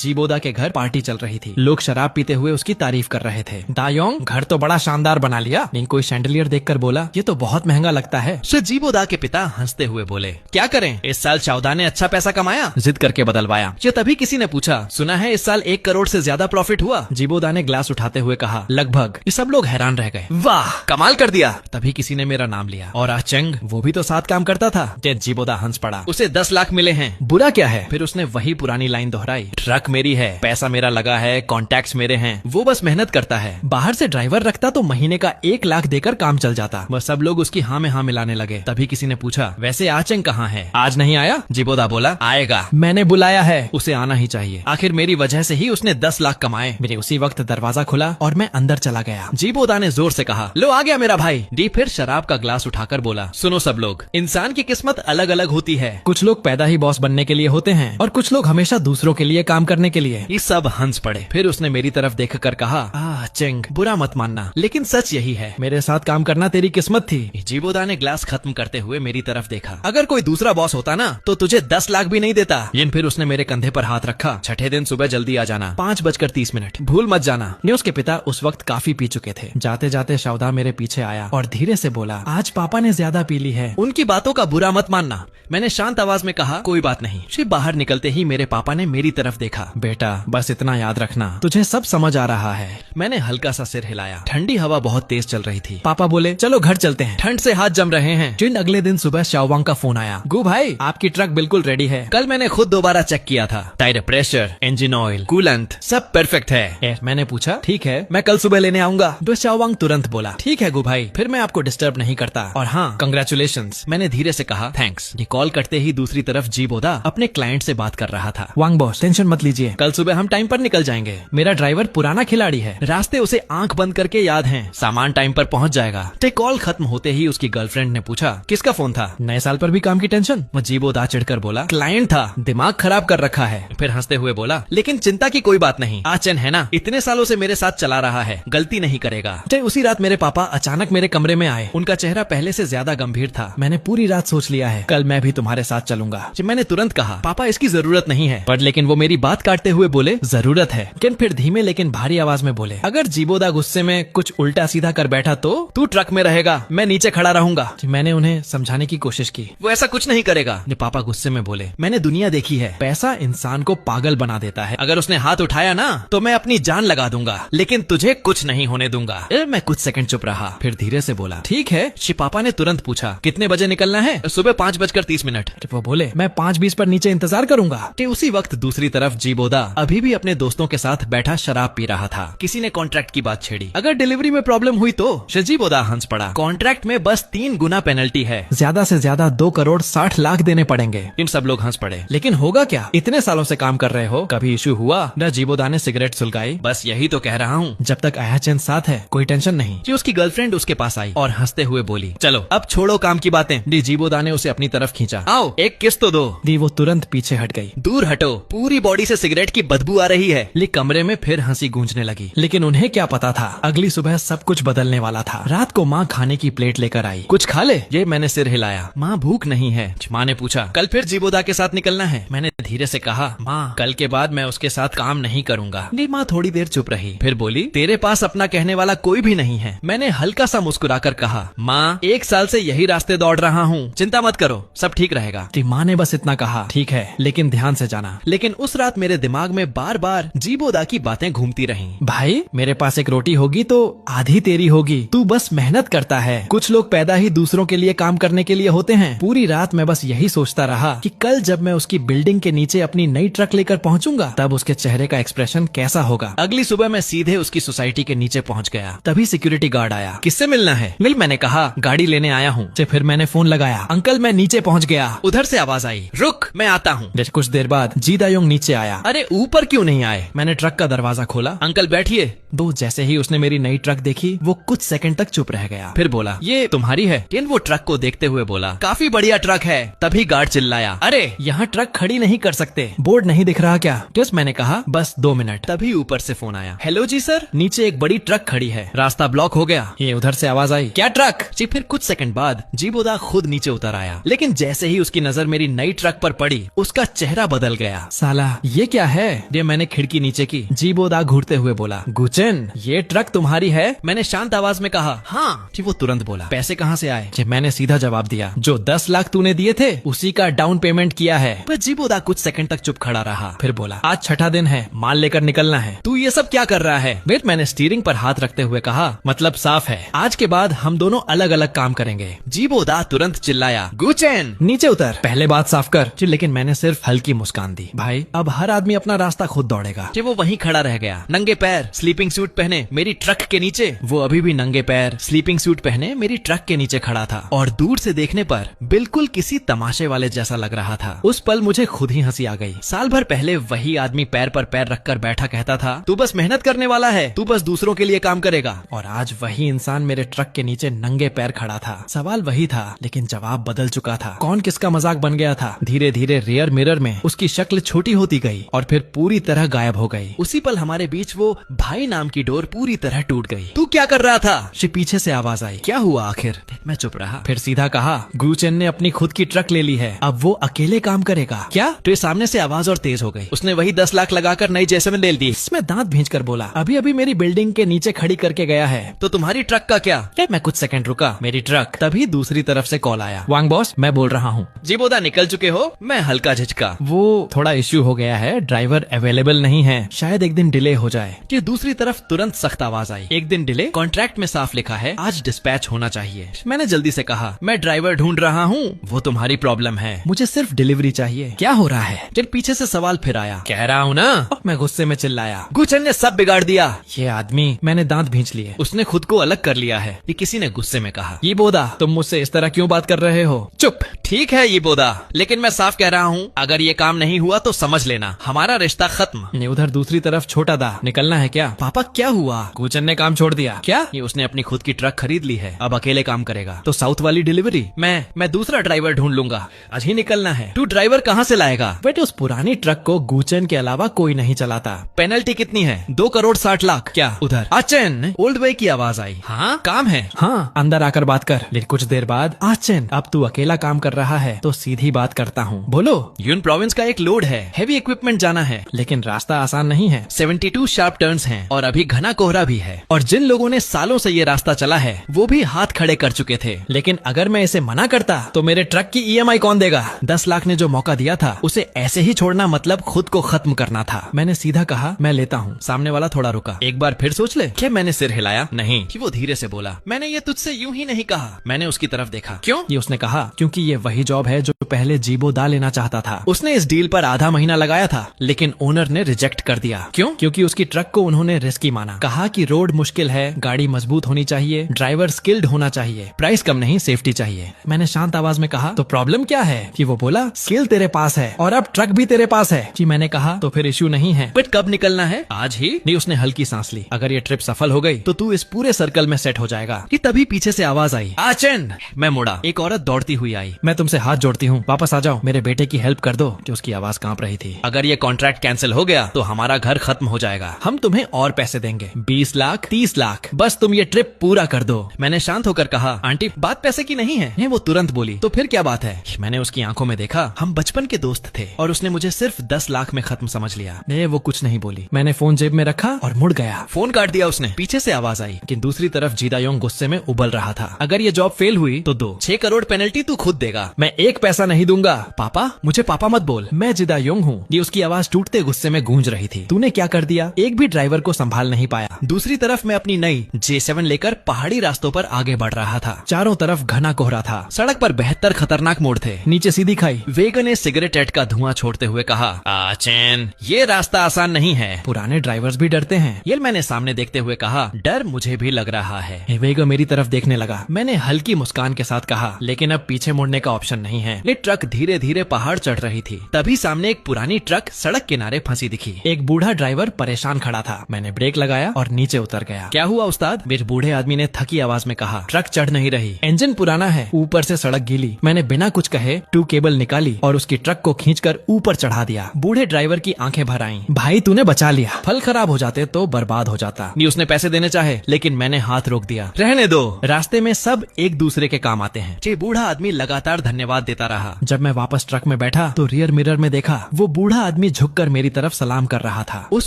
जीबोदा के घर पार्टी चल रही थी। लोग शराब पीते हुए उसकी तारीफ कर रहे थे। दायोंग, घर तो बड़ा शानदार बना लिया। नहीं, कोई शैंडलियर देखकर बोला, ये तो बहुत महंगा लगता है। जीबोदा के पिता हंसते हुए बोले, क्या करें, इस साल चाओदा ने अच्छा पैसा कमाया, जिद करके बदलवाया। ये तभी किसी ने पूछा, सुना है इस साल 1 करोड़ से ज्यादा प्रॉफिट हुआ? जीबोदा ने ग्लास उठाते हुए कहा, लगभग। ये सब लोग हैरान रह गए। वाह, कमाल कर दिया। तभी किसी ने मेरा नाम लिया। और आचंग, वो भी तो साथ काम करता था। जीबोदा हंस पड़ा। उसे 10 लाख मिले हैं, बुरा क्या है? फिर उसने वही पुरानी लाइन दोहराई, ट्रक मेरी है, पैसा मेरा लगा है, कॉन्टैक्ट्स मेरे हैं, वो बस मेहनत करता है। बाहर से ड्राइवर रखता तो महीने का 1 लाख देकर काम चल जाता। बस सब लोग उसकी हाँ में हाँ मिलाने लगे। तभी किसी ने पूछा, वैसे आचंग कहाँ है? आज नहीं आया? जीबोदा बोला, आएगा, मैंने बुलाया है, उसे आना ही चाहिए। आखिर मेरी वजह से ही उसने 10 लाख कमाए। मेरे उसी वक्त दरवाजा खुला और मैं अंदर चला गया। जीबोदा ने जोर से कहा, लो आ गया मेरा भाई। डी फिर शराब का ग्लास उठाकर बोला, सुनो सब लोग, इंसान की किस्मत अलग अलग होती है। कुछ लोग पैदा ही बॉस बनने के लिए होते हैं और कुछ लोग हमेशा दूसरों के लिए काम करने के लिए। ये सब हंस पड़े। फिर उसने मेरी तरफ देखकर कहा, चेंग, बुरा मत मानना, लेकिन सच यही है, मेरे साथ काम करना तेरी किस्मत थी। जीबोदा ने ग्लास खत्म करते हुए मेरी तरफ देखा। अगर कोई दूसरा बॉस होता ना तो तुझे 10 लाख भी नहीं देता। फिर उसने मेरे कंधे पर हाथ रखा, छठे दिन सुबह जल्दी आ जाना, 5:30, भूल मत जाना। उसके पिता उस वक्त काफी पी चुके थे। जाते जाते शाओदा मेरे पीछे आया और धीरे से बोला, आज पापा ने ज्यादा पी ली है। उनकी बातों का बुरा मत मानना। मैंने शांत आवाज में कहा, कोई बात नहीं। सिर्फ बाहर निकलते ही मेरे पापा ने मेरी तरफ देखा, बेटा बस इतना याद रखना, तुझे सब समझ आ रहा है। मैंने हल्का सा सिर हिलाया। ठंडी हवा बहुत तेज चल रही थी। पापा बोले, चलो घर चलते हैं, ठंड से हाथ जम रहे हैं। अगले दिन सुबह शाओवांग का फोन आया, गु भाई आपकी ट्रक बिल्कुल रेडी है, कल मैंने खुद दोबारा चेक किया था, tyre pressure, engine oil, coolant सब परफेक्ट है। मैंने पूछा, ठीक है, मैं कल सुबह लेने आऊंगा। शाओवांग तुरंत बोला, ठीक है गु भाई, फिर मैं आपको डिस्टर्ब नहीं करता, और हाँ कंग्रेचुलेशंस। मैंने धीरे से कहा, थैंक्स। ये कॉल करते ही दूसरी तरफ जीबोदा अपने क्लाइंट से बात कर रहा था। वांग बॉस, टेंशन मत लीजिए, कल सुबह हम टाइम पर निकल जाएंगे। मेरा ड्राइवर पुराना खिलाड़ी है, रास्ते उसे आंख बंद करके याद हैं, सामान टाइम पर पहुंच जाएगा। कॉल खत्म होते ही उसकी गर्लफ्रेंड ने पूछा, किसका फोन था? नए साल पर भी काम की टेंशन? वो जीबोदा चिढ़कर बोला, क्लाइंट था, दिमाग खराब कर रखा है। फिर हंसते हुए बोला, लेकिन चिंता की कोई बात नहीं, आचन है ना, इतने सालों से मेरे साथ चला रहा है, गलती नहीं करेगा। उसी रात मेरे पापा अचानक मेरे कमरे में आए। उनका चेहरा पहले से ज्यादा गंभीर था। मैंने पूरी रात सोच लिया है कल मैं भी तुम्हारे साथ चलूंगा। मैंने तुरंत कहा पापा इसकी जरूरत नहीं है, पर लेकिन वो मेरी बात काटते हुए बोले जरूरत है। लेकिन फिर धीमे लेकिन भारी आवाज में बोले अगर जीबोदा गुस्से में कुछ उल्टा सीधा कर बैठा तो तू ट्रक में रहेगा, मैं नीचे खड़ा रहूंगा। मैंने उन्हें समझाने की कोशिश की, वो ऐसा कुछ नहीं करेगा। पापा गुस्से में बोले मैंने दुनिया देखी है, पैसा इंसान को पागल बना देता है। अगर उसने हाथ उठाया ना तो मैं अपनी जान लगा दूंगा, लेकिन तुझे कुछ नहीं होने दूंगा। मैं कुछ सेकंड चुप रहा, फिर धीरे से बोला ठीक है। पापा ने तुरंत पूछा कितने बजे निकलना है? सुबह 5:30। वो बोले मैं 5:20 पर नीचे इंतजार करूंगा। उसी वक्त दूसरी तरफ जीबोदा अभी भी अपने दोस्तों के साथ बैठा शराब पी रहा था। किसी ने कॉन्ट्रैक्ट की बात छेड़ी, अगर डिलीवरी में प्रॉब्लम हुई तो जीबोदा हंस पड़ा। कॉन्ट्रैक्ट में बस 3 गुना पेनल्टी है, ज्यादा से ज्यादा 2,60,00,000 देने पड़ेंगे। इन सब लोग हंस पड़े। लेकिन होगा क्या, इतने सालों से काम कर रहे हो, कभी इशू हुआ? न जीबोदा ने सिगरेट सुलगाई। बस यही तो कह रहा हूँ, जब तक आयाचंद साथ है कोई टेंशन नहीं। उसकी गर्लफ्रेंड उसके पास आई और हंसते हुए बोली चलो अब छोड़ो काम की बातें। जीबोदा ने उसे अपनी तरफ खींचा, आओ एक किस तो दो। वो तुरंत पीछे हट गई। दूर हटो, पूरी बॉडी से सिगरेट की बदबू आ रही है। कमरे में फिर हंसी गूंजने लगी। लेकिन उन्हें क्या पता था अगली सुबह सब कुछ बदलने वाला था। रात को माँ खाने की प्लेट लेकर आई। कुछ खा ले। ये मैंने सिर हिलाया। माँ भूख नहीं है। माँ ने पूछा कल फिर जीबोदा के साथ निकलना है? मैंने धीरे से कहा माँ कल के बाद मैं उसके साथ काम नहीं करूंगा। माँ थोड़ी देर चुप रही, फिर बोली तेरे पास अपना कहने वाला कोई भी नहीं है। मैंने हल्का सा मुस्कुराकर कहा माँ 1 साल से यही रास्ते दौड़ रहा हूँ, चिंता मत करो सब ठीक रहेगा। माँ ने बस इतना कहा ठीक है लेकिन ध्यान से जाना। लेकिन उस रात मेरे दिमाग में बार बार जीबोदा की बातें घूमती रहीं। भाई मेरे पास एक रोटी होगी तो आधी तेरी होगी, तू बस मेहनत करता है। कुछ लोग पैदा ही दूसरों के लिए काम करने के लिए होते हैं। पूरी रात मैं बस यही सोचता रहा कि कल जब मैं उसकी बिल्डिंग के नीचे अपनी नई ट्रक लेकर पहुंचूंगा तब उसके चेहरे का एक्सप्रेशन कैसा होगा। अगली सुबह मैं सीधे उसकी सोसाइटी के नीचे पहुंच गया। तभी सिक्योरिटी गार्ड आया। किससे मिलना है? मैंने कहा गाड़ी लेने आया हूँ। फिर मैंने फोन लगाया, अंकल मैं नीचे पहुँच गया। उधर से आवाज आई रुक मैं आता हूँ। कुछ देर बाद जीदायोंग नीचे आया। अरे ऊपर क्यों नहीं आए? मैंने ट्रक का दरवाजा खोला। अंकल बैठिए। जैसे ही उसने मेरी नई ट्रक देखी वो कुछ सेकंड तक चुप रह गया, फिर बोला ये तुम्हारी है? वो ट्रक को देखते हुए बोला काफी बढ़िया ट्रक है। तभी गार्ड चिल्लाया अरे यहाँ ट्रक खड़ी नहीं कर सकते, बोर्ड नहीं दिख रहा क्या? मैंने कहा बस 2 मिनट। तभी ऊपर से फोन आया, हेलो जी सर, नीचे एक बड़ी ट्रक खड़ी है, रास्ता ब्लॉक हो गया। ये उधर से आवाज आई क्या ट्रक? फिर कुछ सेकंड बाद जीबोदा खुद नीचे उतर आया। लेकिन जैसे ही उसकी नजर मेरी नई ट्रक पर पड़ी उसका चेहरा बदल गया। साला ये क्या है? ये मैंने खिड़की नीचे की। जीबोदा घूरते हुए बोला गुचन ये ट्रक तुम्हारी है? मैंने शांत आवाज में कहा हाँ। वो तुरंत बोला पैसे कहाँ से आए? मैंने सीधा जवाब दिया जो 10 लाख तूने दिए थे उसी का डाउन पेमेंट किया है। पर जीबोदा कुछ सेकंड तक चुप खड़ा रहा, फिर बोला आज छठा दिन है, माल लेकर निकलना है। तू ये सब क्या कर रहा है? वेट, मैंने स्टीयरिंग पर हाथ रखते हुए कहा मतलब साफ है, आज के बाद हम दोनों अलग अलग काम करेंगे। जीबोदा तुरंत चिल्लाया गुचेन नीचे उतर, पहले बात साफ कर। लेकिन मैंने सिर्फ हल्की मुस्कान दी। भाई अब हर आदमी अपना रास्ता खुद दौड़ेगा। वो वहीं खड़ा रह गया, नंगे पैर स्लीपिंग सूट पहने मेरी ट्रक के नीचे। वो अभी भी नंगे पैर स्लीपिंग सूट पहने मेरी ट्रक के नीचे खड़ा था और दूर से देखने पर बिल्कुल किसी तमाशे वाले जैसा लग रहा था। उस पल मुझे खुद ही हंसी आ गई। साल भर पहले वही आदमी पैर पर पैर रखकर बैठा कहता था तू बस मेहनत करने वाला है, तू बस दूसरों के लिए काम करेगा। और आज वही इंसान मेरे ट्रक के नीचे नंगे पैर खड़ा था। सवाल वही था लेकिन जवाब बदल चुका था। कौन किसका मजाक बन गया था। धीरे धीरे रियर मिरर में उसकी शक्ल छोटी होती गई और फिर पूरी तरह गायब हो गई। उसी पल हमारे बीच वो भाई नाम की डोर पूरी तरह टूट गई। तू क्या कर रहा था? पीछे से आवाज आई, क्या हुआ आखिर? मैं चुप रहा, फिर सीधा कहा गुचेन ने अपनी खुद की ट्रक ले ली है, अब वो अकेले काम करेगा। क्या? तो सामने से आवाज और तेज हो गई। उसने वही 10 लाख लगाकर नई जैसे में ले ली। इसमें दांत भींच कर बोला अभी अभी मेरी बिल्डिंग के नीचे खड़ी करके गया है। तो तुम्हारी ट्रक का क्या? मैं कुछ सेकंड रुका, मेरी ट्रक। तभी दूसरी तरफ से कॉल आया, वांग बॉस मैं बोल रहा हूँ। जीबोदा निकल चुके हो? मैं हल्का झिझका। वो थोड़ा इश्यू हो गया है, ड्राइवर अवेलेबल नहीं है, शायद एक दिन डिले हो जाए। कि दूसरी तरफ तुरंत सख्त आवाज आई, एक दिन डिले? कॉन्ट्रैक्ट में साफ लिखा है आज डिस्पैच होना चाहिए। मैंने जल्दी से कहा मैं ड्राइवर ढूंढ रहा हूँ, वो तुम्हारी प्रॉब्लम है, मुझे सिर्फ डिलीवरी चाहिए। क्या हो रहा है? फिर पीछे से सवाल फिर आया, कह रहा हूँ ना। मैं गुस्से में चिल्लाया गुचेन ने सब बिगाड़ दिया। ये आदमी, मैंने दांत भींच लिए, उसने खुद को अलग कर लिया है। ये किसी ने गुस्से में कहा, ये बोदा तुम मुझसे इस तरह क्यों बात कर रहे हो? चुप। ठीक है ये बोदा, लेकिन मैं साफ कह रहा हूँ अगर ये काम नहीं हुआ तो समझ लेना हमारा रिश्ता खत्म। उधर दूसरी तरफ छोटा दा, निकलना है क्या? पापा क्या हुआ? गुचेन ने काम छोड़ दिया। क्या? ये उसने अपनी खुद की ट्रक खरीद ली है, अब अकेले काम करेगा। तो साउथ वाली डिलीवरी मैं दूसरा ड्राइवर ढूंढ लूंगा, आज ही निकलना है। तू ड्राइवर कहाँ से लाएगा? बेटे उस पुरानी ट्रक को गुचेन के अलावा कोई नहीं चलाता। पेनल्टी कितनी है? 2 करोड़ 60 लाख। क्या उधर आचन ओल्ड बॉय की आवाज आई। हाँ काम है। हाँ अंदर आकर बात कर। लेकिन कुछ देर बाद आचन अब तू अकेला काम कर रहा है तो सीधी बात करता हूँ, बोलो। यून प्रोविंस का एक लोड है, हेवी इक्विपमेंट जाना है, लेकिन रास्ता आसान नहीं है। 72 शार्प टर्न्स हैं और अभी घना कोहरा भी है, और जिन लोगों ने सालों से ये रास्ता चला है वो भी हाथ खड़े कर चुके थे। लेकिन अगर मैं इसे मना करता तो मेरे ट्रक की EMI कौन देगा? 10 लाख ने जो मौका दिया था उसे ऐसे ही छोड़ना मतलब खुद को खत्म करना था। मैंने सीधा कहा मैं लेता हूँ। सामने वाला थोड़ा रुका। एक बार फिर सोच ले। क्या मैंने सिर हिलाया? नहीं। कि वो धीरे से बोला, मैंने ये तुझसे यूं ही नहीं कहा। मैंने उसकी तरफ देखा। क्यों? ये उसने कहा क्योंकि ये वही जॉब है जो पहले जीबो दा लेना चाहता था। उसने इस डील पर आधा महीना लगाया था, लेकिन ओनर ने रिजेक्ट कर दिया। क्यों? क्योंकि उसकी ट्रक को उन्होंने रिस्की माना। कहा कि रोड मुश्किल है, गाड़ी मजबूत होनी चाहिए, ड्राइवर स्किल्ड होना चाहिए, प्राइस कम नहीं सेफ्टी चाहिए। मैंने शांत आवाज में कहा तो प्रॉब्लम क्या है? कि वो बोला स्किल तेरे पास है और अब ट्रक भी तेरे पास है। कि मैंने कहा तो फिर इश्यू नहीं है, बट कब निकलना है? आज ही। नहीं, उसने हल्की सांस ली। अगर ये ट्रिप सफल हो गई तो तू इस पूरे सर्कल में सेट हो जाएगा। कि तभी पीछे से आवाज आई, आचन। मैं मुड़ा। एक औरत दौड़ती हुई आई। मैं तुमसे हाथ जोड़ती हूँ, वापस आ जाओ, मेरे बेटे की हेल्प कर दो। जो उसकी आवाज कांप रही थी। अगर ये कॉन्ट्रैक्ट कैंसिल हो गया तो हमारा घर खत्म हो जाएगा। हम तुम्हें और पैसे देंगे, 20 लाख 30 लाख, बस तुम ये ट्रिप पूरा कर दो। मैंने शांत होकर कहा, आंटी बात पैसे की नहीं है। वो तुरंत बोली, तो फिर क्या बात है? मैंने उसकी आंखों में देखा, हम बचपन के दोस्त थे और उसने मुझे सिर्फ 10 लाख में खत्म समझ लिया। वो कुछ नहीं बोली। मैंने फोन जेब में रखा और मुड़ गया। फोन काट दिया उसने। पीछे से आवाज आई कि दूसरी तरफ जीदायोंग गुस्से में उबल रहा था। अगर ये जॉब फेल हुई तो 6 करोड़ पेनल्टी तू खुद देगा, मैं 1 पैसा नहीं दूंगा। पापा, मुझे पापा मत बोल, मैं जीदायोंग हूँ। ये उसकी आवाज टूटते गुस्से में गूंज रही थी। तूने क्या कर दिया? एक भी ड्राइवर को संभाल नहीं पाया। दूसरी तरफ मैं अपनी नई J7 लेकर पहाड़ी रास्तों पर आगे बढ़ रहा था। चारों तरफ घना कोहरा था। सड़क पर 72 खतरनाक मोड़ थे। नीचे सीधी खाई। वेगा ने सिगरेट एट का धुआं छोड़ते हुए कहा, आचन ये रास्ता आसान नहीं है, पुराने ड्राइवर्स भी डरते हैं। ये मैंने सामने देखते हुए कहा, डर मुझे भी लग रहा है। वेगा मेरी तरफ देखने लगा। मैंने हल्की मुस्कान के साथ कहा, लेकिन अब पीछे मुड़ने का ऑप्शन नहीं है। ये ट्रक धीरे धीरे पहाड़ चढ़ रही थी। तभी सामने एक पुरानी ट्रक सड़क किनारे फंसी दिखी। एक बूढ़ा ड्राइवर परेशान खड़ा था। मैंने ब्रेक लगाया और नीचे उतर गया। क्या हुआ उस्ताद? मेरे बूढ़े आदमी ने थकी आवाज में कहा, ट्रक चढ़ नहीं रही, इंजन पुराना है, ऊपर से सड़क गीली। मैंने बिना कुछ कहे 2 केबल निकाली और उसकी ट्रक को खींचकर ऊपर चढ़ा दिया। बूढ़े ड्राइवर की आंखें भर आईं। भाई तूने बचा लिया, फल खराब हो जाते तो बर्बाद हो जाता। नहीं, उसने पैसे देने चाहे, लेकिन मैंने हाथ रोक दिया। रहने दो, रास्ते में सब एक दूसरे के काम आते हैं। ये बूढ़ा आदमी लगातार धन्यवाद देता रहा। जब मैं वापस ट्रक में बैठा तो रियर मिरर में देखा, वो बूढ़ा आदमी झुककर मेरी तरफ सलाम कर रहा था। उस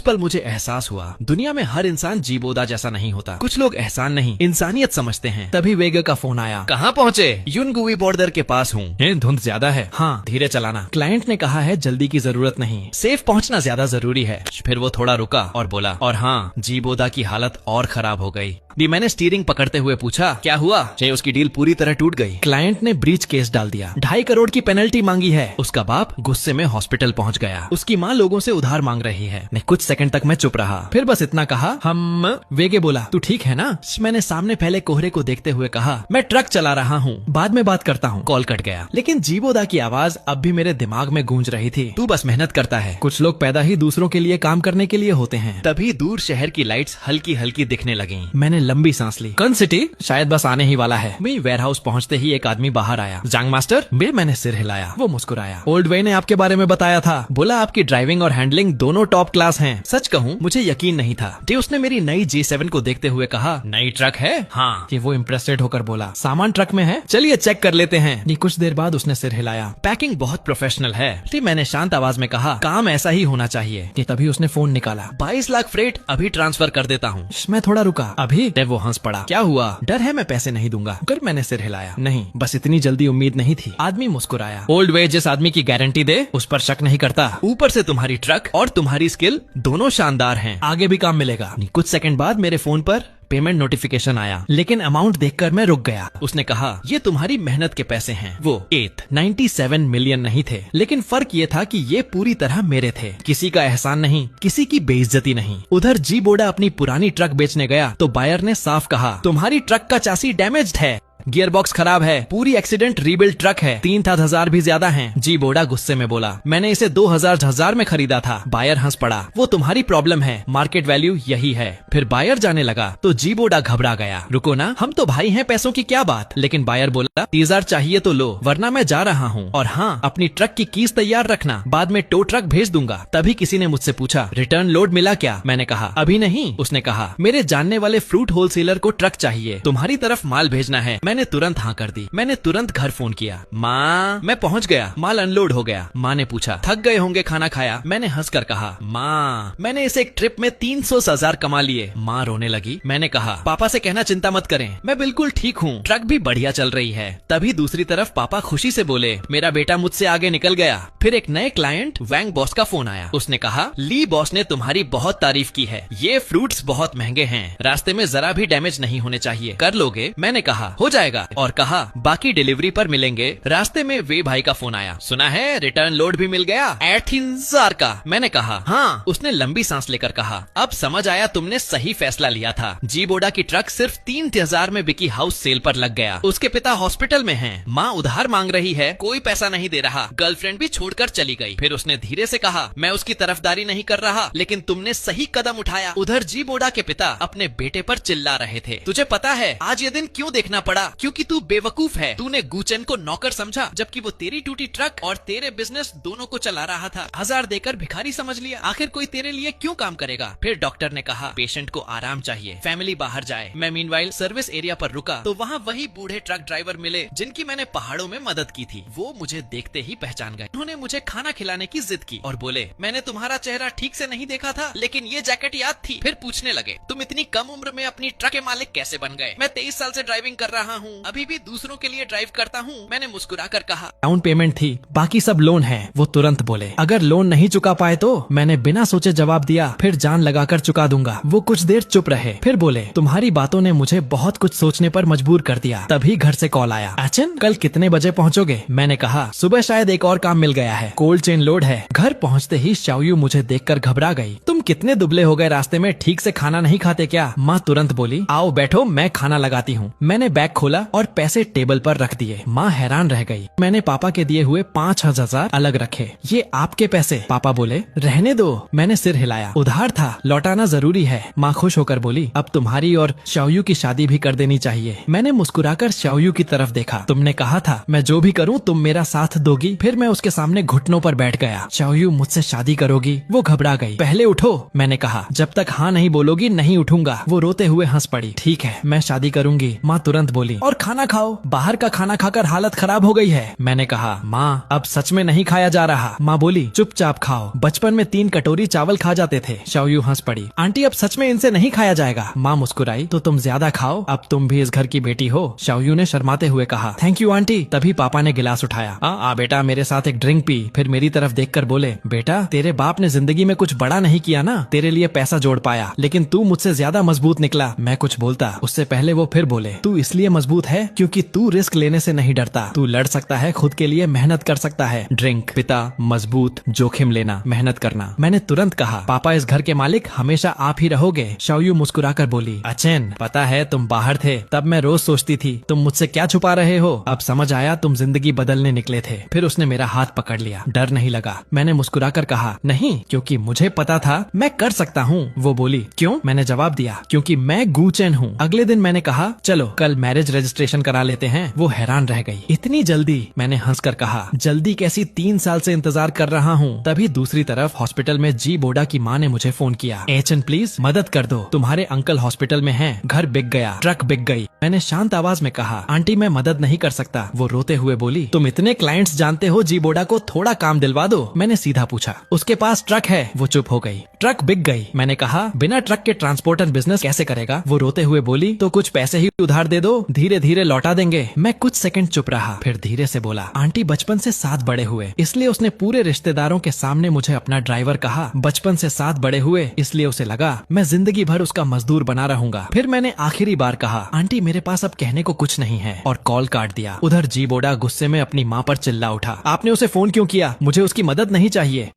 पल मुझे एहसास हुआ, दुनिया में हर इंसान जीबोदा जैसा नहीं होता। कुछ लोग एहसान नहीं इंसानियत समझते हैं। तभी वेगा का फोन आया। कहाँ पहुँचे? यूनगुई बॉर्डर के पास हूँ। धुंध ज्यादा है। हाँ, धीरे चलाना। क्लाइंट ने कहा है जल्दी की जरूरत नहीं, सेफ पहुँचना ज्यादा जरूरी है। फिर वो थोड़ा रुका और बोला, और हाँ, जीबोदा की हालत और खराब हो गई। मैंने स्टीयरिंग पकड़ते हुए पूछा, क्या हुआ? उसकी डील पूरी तरह टूट गई। क्लाइंट ने ब्रीच केस डाल दिया, 2.5 करोड़ की पेनल्टी मांगी है। उसका बाप गुस्से में हॉस्पिटल पहुंच गया। उसकी माँ लोगों से उधार मांग रही है। कुछ सेकंड तक मैं चुप रहा, फिर बस इतना कहा, हम। वेगे बोला, तू ठीक है ना? मैंने सामने फैले कोहरे को देखते हुए कहा, मैं ट्रक चला रहा हूँ, बाद में बात करता हूँ। कॉल कट गया, लेकिन जीबोदा की आवाज अब भी मेरे दिमाग में गूंज रही थी। तू बस मेहनत करता है, कुछ लोग पैदा ही दूसरों के लिए काम करने के लिए होते हैं। तभी दूर शहर की लाइट्स हल्की हल्की दिखने लगी। मैंने लंबी सांस ली। कौन सिटी? शायद बस आने ही वाला है। मैं वेयरहाउस पहुंचते ही एक आदमी बाहर आया। जांग मास्टर? मैंने सिर हिलाया। वो मुस्कुराया। ओल्ड वे ने आपके बारे में बताया था, बोला आपकी ड्राइविंग और हैंडलिंग दोनों टॉप क्लास हैं। सच कहूँ मुझे यकीन नहीं था। उसने मेरी नई J7 को देखते हुए कहा, नई ट्रक है? हाँ। वो इम्प्रेस्ड होकर बोला, सामान ट्रक में है, चलिए चेक कर लेते हैं। कुछ देर बाद उसने सिर हिलाया। पैकिंग बहुत प्रोफेशनल है। मैंने शांत आवाज में कहा, काम ऐसा ही होना चाहिए। तभी उसने फोन निकाला, 22 लाख फ्रेट अभी ट्रांसफर कर देता हूँ। मैं थोड़ा रुका। अभी? वो हंस पड़ा। क्या हुआ? डर है मैं पैसे नहीं दूंगा। कर मैंने सिर हिलाया। नहीं, बस इतनी जल्दी उम्मीद नहीं थी। आदमी मुस्कुराया। ओल्ड वे जिस आदमी की गारंटी दे उस पर शक नहीं करता। ऊपर से तुम्हारी ट्रक और तुम्हारी स्किल दोनों शानदार हैं। आगे भी काम मिलेगा। कुछ सेकंड बाद मेरे फोन पर पेमेंट नोटिफिकेशन आया, लेकिन अमाउंट देखकर मैं रुक गया। उसने कहा, ये तुम्हारी मेहनत के पैसे हैं। वो 97 मिलियन नहीं थे, लेकिन फर्क ये था कि ये पूरी तरह मेरे थे। किसी का एहसान नहीं, किसी की बेइज्जती नहीं। उधर जीबोदा अपनी पुरानी ट्रक बेचने गया तो बायर ने साफ कहा, तुम्हारी ट्रक का चासी डैमेज्ड है। गियर बॉक्स खराब है, पूरी एक्सीडेंट रीबिल्ड ट्रक है, 3,000 भी ज्यादा हैं। जी बोडा गुस्से में बोला, मैंने इसे 2,000 में खरीदा था। बायर हंस पड़ा, वो तुम्हारी प्रॉब्लम है, मार्केट वैल्यू यही है। फिर बायर जाने लगा तो जी बोडा घबरा गया। रुको ना, हम तो भाई हैं, पैसों की क्या बात। लेकिन बायर बोला, 30,000 चाहिए तो लो, वरना मैं जा रहा हूँ। और हाँ, अपनी ट्रक की कीज तैयार रखना, बाद में टो ट्रक भेज दूंगा। तभी किसी ने मुझसे पूछा, रिटर्न लोड मिला क्या? मैंने कहा, अभी नहीं। उसने कहा, मेरे जानने वाले फ्रूट होलसेलर को ट्रक चाहिए, तुम्हारी तरफ माल भेजना है। मैंने तुरंत हाँ कर दी। मैंने तुरंत घर फोन किया। माँ, मैं पहुँच गया, माल अनलोड हो गया। माँ ने पूछा, थक गए होंगे, खाना खाया? मैंने हंसकर कहा, माँ, मैंने इस एक ट्रिप में 300,000 कमा लिए। माँ रोने लगी। मैंने कहा, पापा से कहना चिंता मत करें, मैं बिल्कुल ठीक हूँ, ट्रक भी बढ़िया चल रही है। तभी दूसरी तरफ पापा खुशी से बोले, मेरा बेटा मुझसे आगे निकल गया। फिर एक नए क्लाइंट वैंग बॉस का फोन आया। उसने कहा, ली बॉस ने तुम्हारी बहुत तारीफ की है, ये फ्रूट्स बहुत महंगे हैं, रास्ते में जरा भी डैमेज नहीं होने चाहिए, कर लोगे? मैंने कहा, हो जाएगा, और कहा बाकी डिलीवरी पर मिलेंगे। रास्ते में वे भाई का फोन आया, सुना है रिटर्न लोड भी मिल गया 8,000 का। मैंने कहा, हाँ। उसने लंबी सांस लेकर कहा, अब समझ आया तुमने सही फैसला लिया था। जी बोडा की ट्रक सिर्फ 3,000 में बिकी हाउस सेल पर लग गया। उसके पिता हॉस्पिटल में हैं, माँ उधार मांग रही है, कोई पैसा नहीं दे रहा, गर्लफ्रेंड भी छोड़कर चली गई। फिर उसने धीरे से कहा, मैं उसकी तरफदारी नहीं कर रहा, लेकिन तुमने सही कदम उठाया। उधर जी बोडा के पिता अपने बेटे पर चिल्ला रहे थे, तुझे पता है आज ये दिन क्यों देखना पड़ा? क्योंकि तू बेवकूफ है, तूने गूचन को नौकर समझा, जबकि वो तेरी टूटी ट्रक और तेरे बिजनेस दोनों को चला रहा था। 1,000 देकर भिखारी समझ लिया, आखिर कोई तेरे लिए क्यों काम करेगा? फिर डॉक्टर ने कहा, पेशेंट को आराम चाहिए, फैमिली बाहर जाए। मैं मीनवाइल सर्विस एरिया पर रुका तो वहाँ वही बूढ़े ट्रक ड्राइवर मिले जिनकी मैंने पहाड़ों में मदद की थी। वो मुझे देखते ही पहचान गए। उन्होंने मुझे खाना खिलाने की जिद की और बोले, मैंने तुम्हारा चेहरा ठीक से नहीं देखा था, लेकिन ये जैकेट याद थी। फिर पूछने लगे, तुम इतनी कम उम्र में अपनी ट्रक के मालिक कैसे बन गए? मैं 23 साल से ड्राइविंग कर रहा हूँ, अभी भी दूसरों के लिए ड्राइव करता हूँ। मैंने मुस्कुरा कर कहा, डाउन पेमेंट थी, बाकी सब लोन है। वो तुरंत बोले, अगर लोन नहीं चुका पाए तो? मैंने बिना सोचे जवाब दिया, फिर जान लगाकर चुका दूंगा। वो कुछ देर चुप रहे, फिर बोले, तुम्हारी बातों ने मुझे बहुत कुछ सोचने पर मजबूर कर दिया। तभी घर से कॉल आया, अचन कल कितने बजे पहुँचोगे? मैंने कहा, सुबह शायद एक और काम मिल गया है, कोल्ड चेन लोड है। घर पहुँचते ही शाओयू मुझे देखकर घबरा गई। तुम कितने दुबले हो गए, रास्ते में ठीक से खाना नहीं खाते क्या? माँ तुरंत बोली, आओ बैठो, मैं खाना लगाती हूँ। मैंने बैग खोला और पैसे टेबल पर रख दिए। माँ हैरान रह गई। मैंने पापा के दिए हुए 5,000 अलग रखे। ये आपके पैसे? पापा बोले, रहने दो। मैंने सिर हिलाया, उधार था, लौटाना जरूरी है। माँ खुश होकर बोली, अब तुम्हारी और शाओयू की शादी भी कर देनी चाहिए। मैंने मुस्कुराकर शाओयू की तरफ देखा। तुमने कहा था मैं जो भी करूँ तुम मेरा साथ दोगी। फिर मैं उसके सामने घुटनों पर बैठ गया। शाओयू मुझसे शादी करोगी? वो घबरा गई। पहले उठो, मैंने कहा। जब तक हाँ नहीं बोलोगी नहीं उठूंगा। वो रोते हुए हंस पड़ी। ठीक है, मैं शादी करूंगी। माँ तुरंत बोली, और खाना खाओ, बाहर का खाना खाकर हालत खराब हो गई है। मैंने कहा, माँ अब सच में नहीं खाया जा रहा। माँ बोली, चुपचाप खाओ, बचपन में 3 कटोरी चावल खा जाते थे। शाओयू हंस पड़ी। आंटी अब सच में इनसे नहीं खाया जाएगा। माँ मुस्कुराई, तो तुम ज्यादा खाओ, अब तुम भी इस घर की बेटी हो। शाओयू ने शर्माते हुए कहा, थैंक यू आंटी। तभी पापा ने गिलास उठाया। आ बेटा, मेरे साथ एक ड्रिंक पी। फिर मेरी तरफ देखकर बोले, बेटा तेरे बाप ने जिंदगी में कुछ बड़ा नहीं किया ना, तेरे लिए पैसा जोड़ पाया, लेकिन तू मुझसे ज्यादा मजबूत निकला। मैं कुछ बोलता उससे पहले वो फिर बोले, तू इसलिए मजबूत है क्योंकि तू रिस्क लेने से नहीं डरता, तू लड़ सकता है, खुद के लिए मेहनत कर सकता है। ड्रिंक, पिता, मजबूत, जोखिम लेना, मेहनत करना। मैंने तुरंत कहा, पापा इस घर के मालिक हमेशा आप ही रहोगे। शाओयू मुस्कुराकर बोली, अचेन पता है तुम बाहर थे तब मैं रोज सोचती थी तुम मुझसे क्या छुपा रहे हो। अब समझ आया तुम जिंदगी बदलने निकले थे। फिर उसने मेरा हाथ पकड़ लिया। डर नहीं लगा? मैंने मुस्कुराकर कहा, नहीं, क्योंकि मुझे पता था मैं कर सकता हूँ। वो बोली, क्यों? मैंने जवाब दिया, क्योंकि मैं गूचेन हूँ। अगले दिन मैंने कहा, चलो कल मैरिज रजिस्ट्रेशन करा लेते हैं। वो हैरान रह गई, इतनी जल्दी? मैंने हंसकर कहा, जल्दी कैसी, 3 साल से इंतजार कर रहा हूँ। तभी दूसरी तरफ हॉस्पिटल में जी बोडा की माँ ने मुझे फोन किया, एचन प्लीज मदद कर दो, तुम्हारे अंकल हॉस्पिटल में हैं, घर बिक गया, ट्रक बिक गई। मैंने शांत आवाज में कहा, आंटी मैं मदद नहीं कर सकता। वो रोते हुए बोली, तुम इतने क्लाइंट्स जानते हो, जी बोडा को थोड़ा काम दिलवा दो। मैंने सीधा पूछा, उसके पास ट्रक है? वो चुप हो गई। ट्रक बिक गई? मैंने कहा, बिना ट्रक के ट्रांसपोर्टर बिजनेस कैसे करेगा? वो रोते हुए बोली, तो कुछ पैसे ही उधार दे दो, धीरे धीरे लौटा देंगे। मैं कुछ सेकंड चुप रहा, फिर धीरे से बोला, आंटी बचपन से साथ बड़े हुए, इसलिए उसने पूरे रिश्तेदारों के सामने मुझे अपना ड्राइवर कहा। बचपन से साथ बड़े हुए, इसलिए उसे लगा मैं जिंदगी भर उसका मजदूर बना रहूंगा। फिर मैंने आखिरी बार कहा, आंटी मेरे पास अब कहने को कुछ नहीं है, और कॉल काट दिया। उधर जी बोडा गुस्से में अपनी माँ पर चिल्ला उठा, आपने उसे फोन क्यों किया? मुझे उसकी मदद नहीं चाहिए।